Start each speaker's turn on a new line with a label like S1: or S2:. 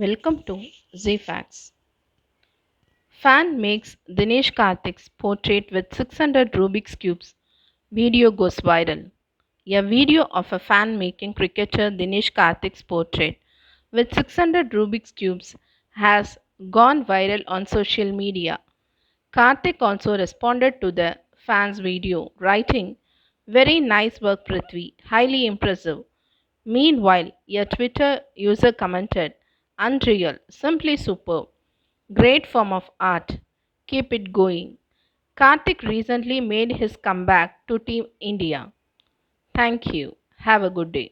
S1: Welcome to ZFacts. Fan makes Dinesh Karthik's portrait with 600 Rubik's Cubes. Video goes viral. A video of a fan making cricketer Dinesh Karthik's portrait with 600 Rubik's Cubes has gone viral on social media. Karthik also responded to the fan's video, writing, "Very nice work, Prithvi, highly impressive." Meanwhile, a Twitter user commented, "Unreal, simply superb. Great form of art. Keep it going." Karthik recently made his comeback to Team India. Thank you. Have a good day.